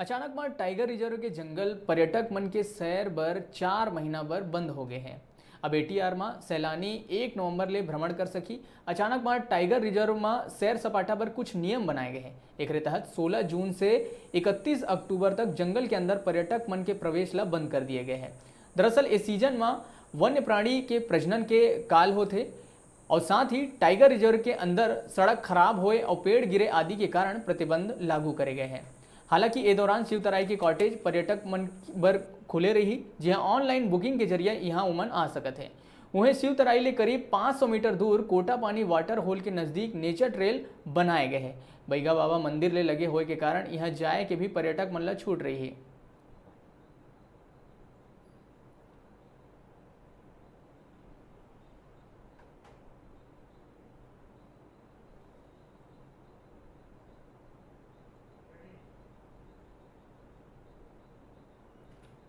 अचानक मां tiger reserve के जंगल पर्यटक मन के सैर बर 4 महीना बर बंद हो गए हैं। अब एटीआर में सैलानी 1 नवंबर ले भ्रमण कर सकी। अचानक मां टाइगर रिजर्व में सैर सपाटा पर कुछ नियम बनाए गए हैं। एक तहत 16 जून से 31 अक्टूबर तक जंगल के अंदर पर्यटक मन के प्रवेश ला बंद कर दिए गए हैं। दरअसल इस सीजन में वन्य प्राणी के प्रजनन के काल होते और साथ ही टाइगर रिजर्व के अंदर सड़क खराब होए और पेड़ गिरे आदि के कारण प्रतिबंध लागू करे गए हैं। हालांकि ए दौरान शिवतराई के कॉटेज पर्यटक मन बर खुले रही, जहां ऑनलाइन बुकिंग के जरिए यहाँ उमन आ सकत है। वहीं शिवतराई ले करीब 500 मीटर दूर कोटा पानी वाटर होल के नजदीक नेचर ट्रेल बनाए गए हैं। बैगा बाबा मंदिर ले लगे होए के कारण यहाँ जाए के भी पर्यटक मन ला छूट रही है।